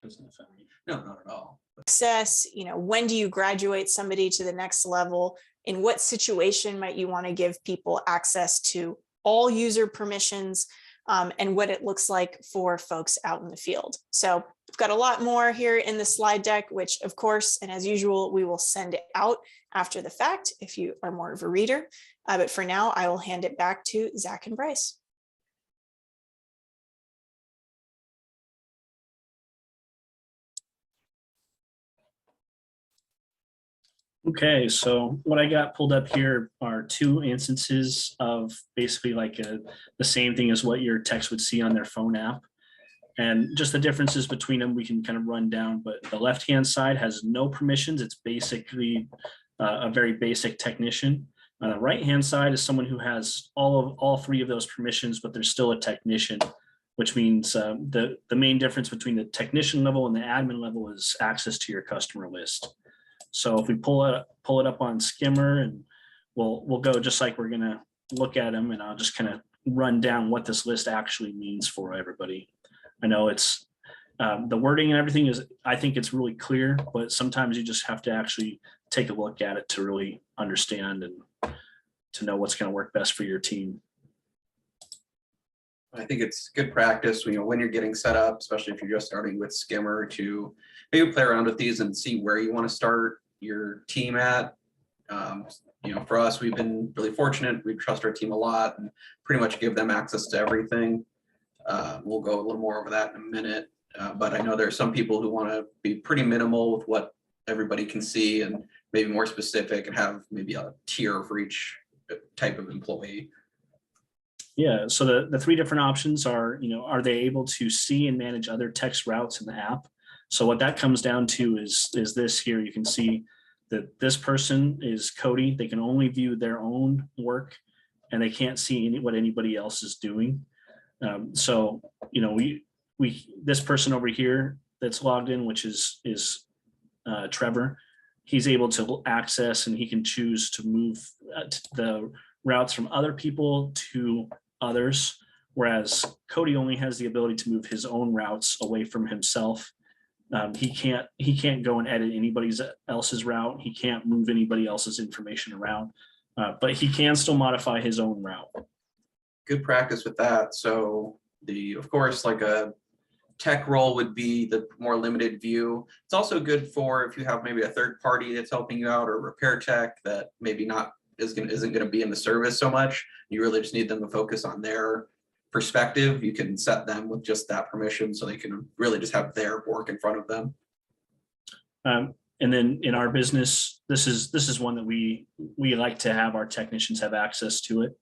doesn't affect me. No, not at all. Access, when do you graduate somebody to the next level? In what situation might you want to give people access to all user permissions, and what it looks like for folks out in the field. So we've got a lot more here in the slide deck, which of course, and as usual, we will send it out after the fact if you are more of a reader. But for now, I will hand it back to Zach and Bryce. Okay, so what I got pulled up here are two instances of basically like the same thing as what your text would see on their phone app. And just the differences between them, we can kind of run down, but the left-hand side has no permissions. It's basically a very basic technician. On the right-hand side is someone who has all three of those permissions, but they're still a technician, which means the main difference between the technician level and the admin level is access to your customer list. So if we pull it up on Skimmer, and we'll go just like we're gonna look at them, and I'll just kind of run down what this list actually means for everybody. I know it's the wording and everything is, I think it's really clear, but sometimes you just have to actually take a look at it to really understand and to know what's going to work best for your team. I think it's good practice, when you're getting set up, especially if you're just starting with Skimmer, to maybe play around with these and see where you want to start your team at. For us, we've been really fortunate. We trust our team a lot and pretty much give them access to everything. We'll go a little more over that in a minute, but I know there are some people who want to be pretty minimal with what everybody can see and maybe more specific and have maybe a tier for each type of employee. Yeah, so the three different options are, are they able to see and manage other text routes in the app? So what that comes down to is this here. You can see that this person is Cody. They can only view their own work and they can't see what anybody else is doing. So, this person over here that's logged in, which is Trevor, he's able to access and he can choose to move the routes from other people to others, whereas Cody only has the ability to move his own routes away from himself. He can't go and edit anybody else's route. He can't move anybody else's information around, but he can still modify his own route. Good practice with that. So of course, like a tech role would be the more limited view. It's also good for if you have maybe a third party that's helping you out, or repair tech that maybe isn't going to be in the service so much. You really just need them to focus on their perspective. You can set them with just that permission so they can really just have their work in front of them. And then in our business, this is one that we like to have our technicians have access to it.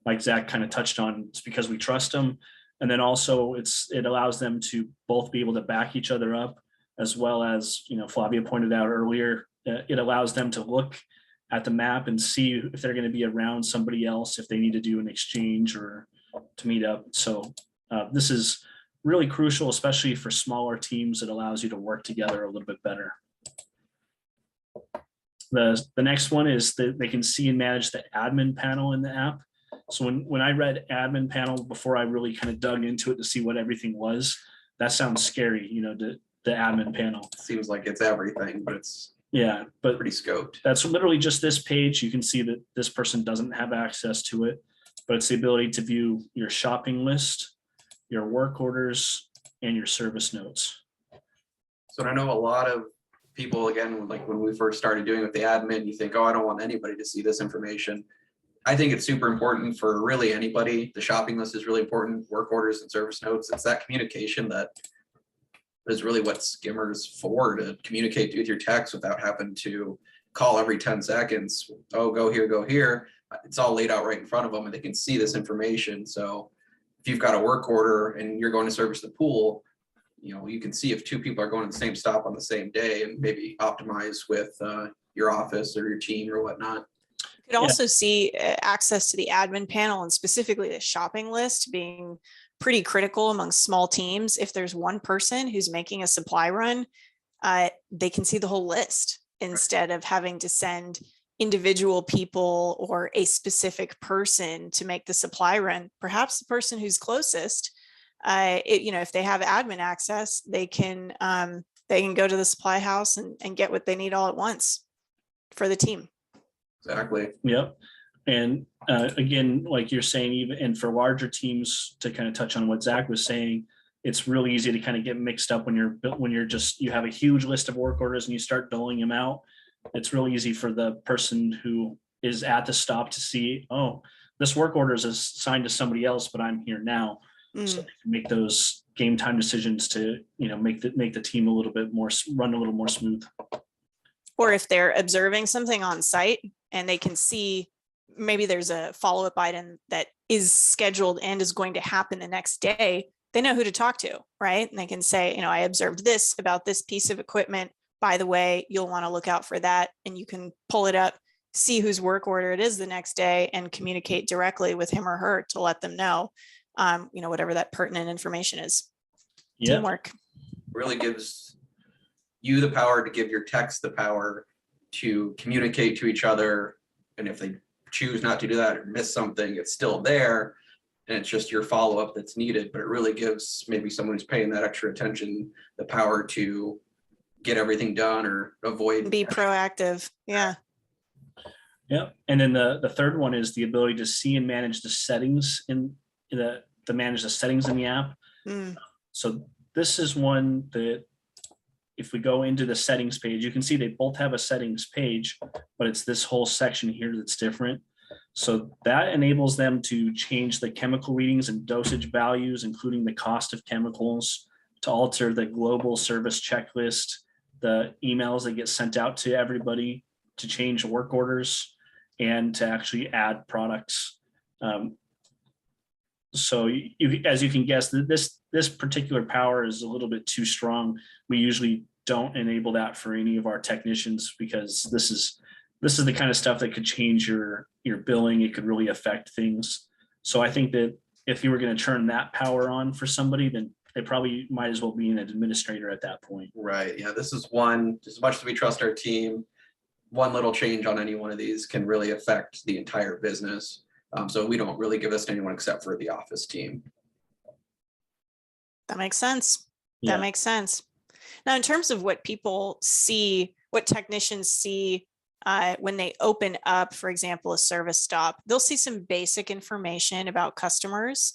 Like Zach kind of touched on, it's because we trust them. And then also it allows them to both be able to back each other up, as well as, Flavia pointed out earlier, it allows them to look at the map and see if they're going to be around somebody else, if they need to do an exchange or to meet up. So this is really crucial, especially for smaller teams. It allows you to work together a little bit better. The next one is that they can see and manage the admin panel in the app. So when I read admin panel before I really kind of dug into it to see what everything was, that sounds scary, the admin panel. Seems like it's everything, but it's but pretty scoped. That's literally just this page. You can see that this person doesn't have access to it, but it's the ability to view your shopping list, your work orders, and your service notes. So I know a lot of people, again, like when we first started doing with the admin, you think, oh, I don't want anybody to see this information. I think it's super important for really anybody. The shopping list is really important, work orders and service notes. It's that communication that is really what Skimmer's for, to communicate with your techs without having to call every 10 seconds. Oh, go here, go here. It's all laid out right in front of them and they can see this information. So if you've got a work order and you're going to service the pool, you can see if two people are going to the same stop on the same day and maybe optimize with your office or your team or whatnot. You could also see access to the admin panel and specifically the shopping list being pretty critical among small teams. If there's one person who's making a supply run, they can see the whole list instead of having to send individual people or a specific person to make the supply run. Perhaps the person who's closest if they have admin access, they can go to the supply house and get what they need all at once for the team. Exactly. Yep. And again, like you're saying, even and for larger teams, to kind of touch on what Zach was saying, it's really easy to kind of get mixed up when you have a huge list of work orders and you start doling them out. It's really easy for the person who is at the stop to see, oh, this work order is assigned to somebody else, but I'm here now. So they can make those game time decisions to, make the team run a little more smooth. Or if they're observing something on site and they can see maybe there's a follow-up item that is scheduled and is going to happen the next day, they know who to talk to, right? And they can say, I observed this about this piece of equipment. By the way, you'll want to look out for that. And you can pull it up, see whose work order it is the next day, and communicate directly with him or her to let them know, whatever that pertinent information is. Yeah. Teamwork. Really gives you the power to give your techs the power to communicate to each other. And if they choose not to do that or miss something, it's still there. And it's just your follow-up that's needed. But it really gives maybe someone who's paying that extra attention the power to get everything done or avoid. Be proactive. Yeah. Yeah. And then the third one is the ability to see and manage the settings to manage the settings in the app. So this is one that if we go into the settings page, you can see they both have a settings page, but it's this whole section here that's different. So that enables them to change the chemical readings and dosage values, including the cost of chemicals, to alter the global service checklist, the emails that get sent out to everybody, to change work orders, and to actually add products. So as you can guess, this particular power is a little bit too strong. We usually don't enable that for any of our technicians because this is the kind of stuff that could change your billing. It could really affect things. So I think that if you were going to turn that power on for somebody, then they probably might as well be an administrator at that point. Right. Yeah. This is one, as much as we trust our team, one little change on any one of these can really affect the entire business. So we don't really give this to anyone except for the office team. That makes sense. Yeah. That makes sense. Now, in terms of what people see, what technicians see when they open up, for example, a service stop, they'll see some basic information about customers.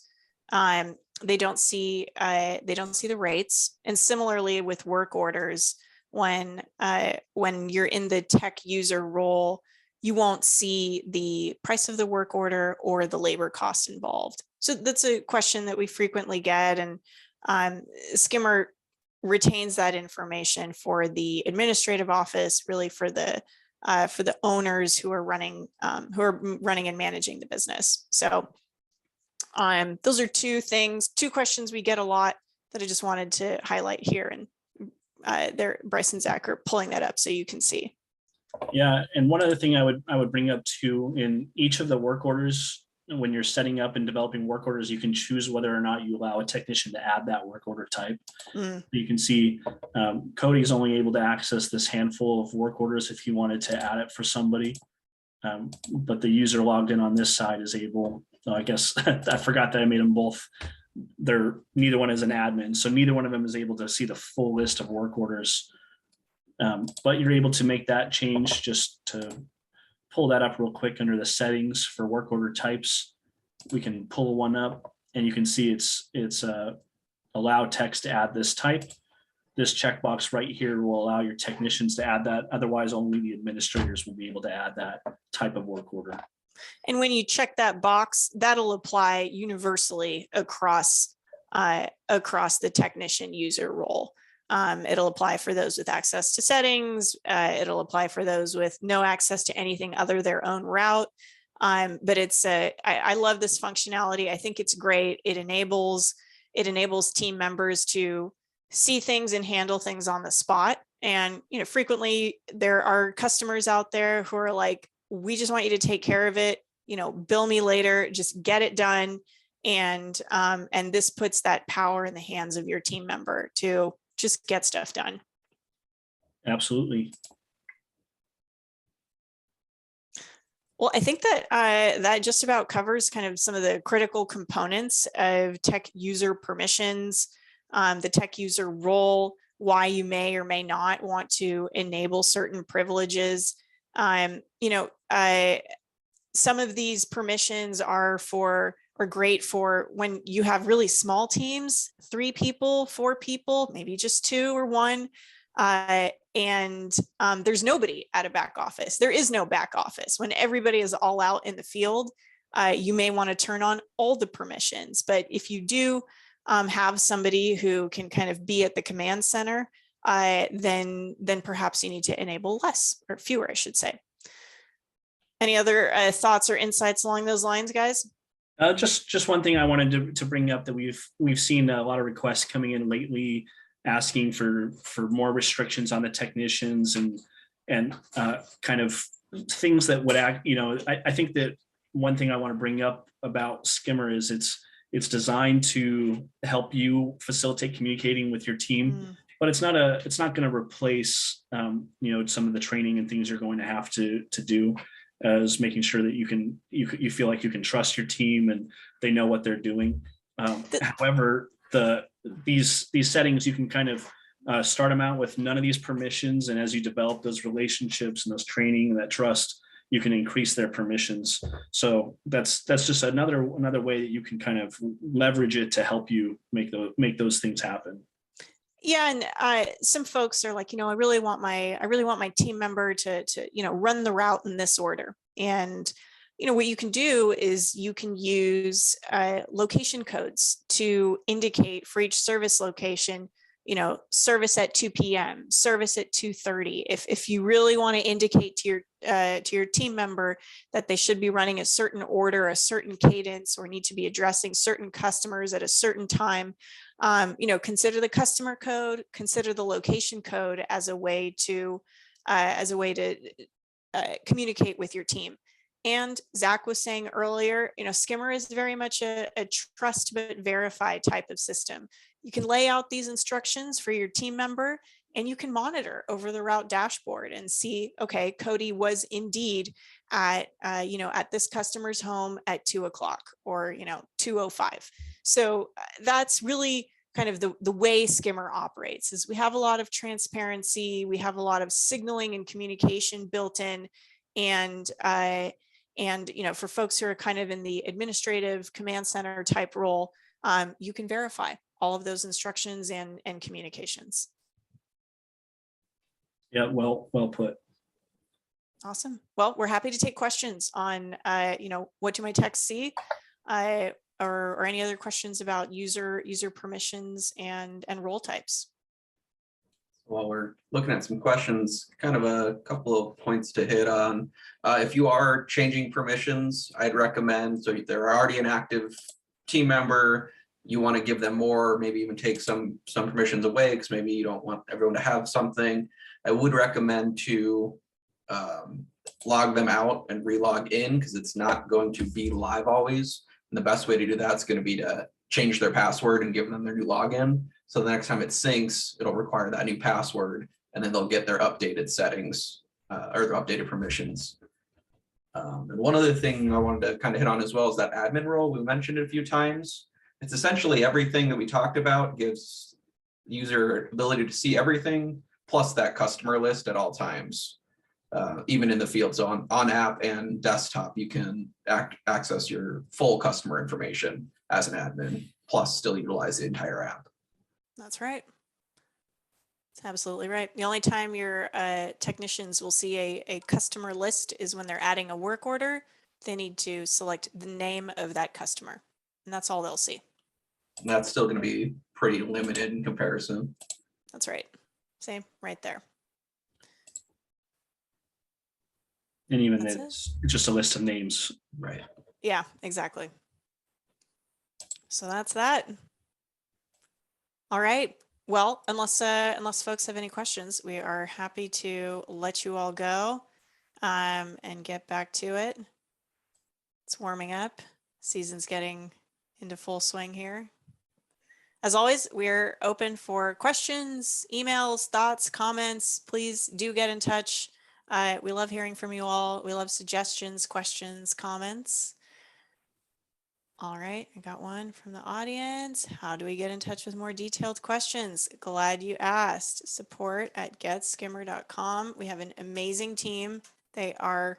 They don't see the rates. And similarly with work orders, when you're in the tech user role, you won't see the price of the work order or the labor cost involved. So that's a question that we frequently get, and Skimmer retains that information for the administrative office, really for the owners who are running and managing the business. So those are two questions we get a lot that I just wanted to highlight here, and there Bryce and Zach are pulling that up so you can see. Yeah, and one other thing I would bring up too, in each of the work orders, when you're setting up and developing work orders, you can choose whether or not you allow a technician to add that work order type. You can see Cody's only able to access this handful of work orders if he wanted to add it for somebody, but the user logged in on this side is able. I guess I forgot that I made them both. Neither one is an admin, so neither one of them is able to see the full list of work orders. But you're able to make that change. Just to pull that up real quick under the settings for work order types, we can pull one up and you can see it's allow techs to add this type. This checkbox right here will allow your technicians to add that. Otherwise, only the administrators will be able to add that type of work order. And when you check that box, that'll apply universally across the technician user role. It'll apply for those with access to settings. It'll apply for those with no access to anything other their own route. But I love this functionality. I think it's great. It enables team members to see things and handle things on the spot. And frequently there are customers out there who are like, we just want you to take care of it. Bill me later. Just get it done. And this puts that power in the hands of your team member to just get stuff done. Absolutely. Well, I think that that just about covers kind of some of the critical components of tech user permissions, the tech user role, why you may or may not want to enable certain privileges. You know, some of these permissions are great for when you have really small teams, 3 people, 4 people, maybe just 2 or 1. And there's nobody at a back office. There is no back office. When everybody is all out in the field, you may want to turn on all the permissions. But if you do have somebody who can kind of be at the command center, then perhaps you need to enable less, or fewer, I should say. Any other thoughts or insights along those lines, guys? Just one thing I wanted to bring up that we've seen a lot of requests coming in lately, asking for more restrictions on the technicians and kind of things that would act. You know, I think that one thing I want to bring up about Skimmer is it's designed to help you facilitate communicating with your team, but it's not going to replace you know, some of the training and things you're going to have to do, as making sure that you feel like you can trust your team and they know what they're doing. However, these settings, you can kind of start them out with none of these permissions, and as you develop those relationships and those training and that trust, you can increase their permissions. So that's just another way that you can kind of leverage it to help you make those things happen. Yeah, and some folks are like, you know, I really want my team member to you know, run the route in this order. And you know, what you can do is you can use location codes to indicate for each service location, you know, service at 2 p.m., service at 2:30. If you really want to indicate to your team member that they should be running a certain order, a certain cadence, or need to be addressing certain customers at a certain time, you know, consider the customer code, consider the location code as a way to communicate with your team. And Zach was saying earlier, you know, Skimmer is very much a trust but verify type of system. You can lay out these instructions for your team member, and you can monitor over the route dashboard and see, okay, Cody was indeed at you know, at this customer's home at 2 o'clock, or you know, 2:05. So that's really kind of the way Skimmer operates. Is we have a lot of transparency, we have a lot of signaling and communication built in, and you know, for folks who are kind of in the administrative command center type role, you can verify all of those instructions and communications. Yeah, well put. Awesome. Well, we're happy to take questions on, you know, what do my techs see, or any other questions about user permissions and role types. While we're looking at some questions, kind of a couple of points to hit on. If you are changing permissions, I'd recommend, so if they're already an active team member, you want to give them more, maybe even take some permissions away, because maybe you don't want everyone to have something. I would recommend to log them out and relog in, because it's not going to be live always. And the best way to do that is going to be to change their password and give them their new login. So the next time it syncs, it'll require that new password, and then they'll get their updated settings or their updated permissions. And one other thing I wanted to kind of hit on as well is that admin role. We mentioned it a few times. It's essentially everything that we talked about, gives the user ability to see everything, plus that customer list at all times, even in the field. So on app and desktop, you can access your full customer information as an admin, plus still utilize the entire app. That's right. That's absolutely right. The only time your technicians will see a customer list is when they're adding a work order. They need to select the name of that customer, and that's all they'll see. And that's still going to be pretty limited in comparison. That's right. Same right there. And even That's it's just a list of names. Right. Yeah, exactly. So that's that. All right. Well, unless folks have any questions, we are happy to let you all go and get back to it. It's warming up. Season's getting into full swing here. As always, we're open for questions, emails, thoughts, comments. Please do get in touch. We love hearing from you all. We love suggestions, questions, comments. All right, I got one from the audience. How do we get in touch with more detailed questions? Glad you asked. support@getskimmer.com. We have an amazing team. They are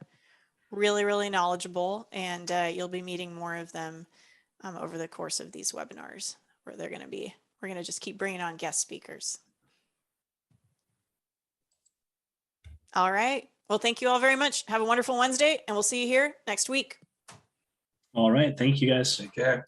really, really knowledgeable, and you'll be meeting more of them over the course of these webinars, where we're going to just keep bringing on guest speakers. All right. Well, thank you all very much. Have a wonderful Wednesday, and we'll see you here next week. All right. Thank you guys. Take care.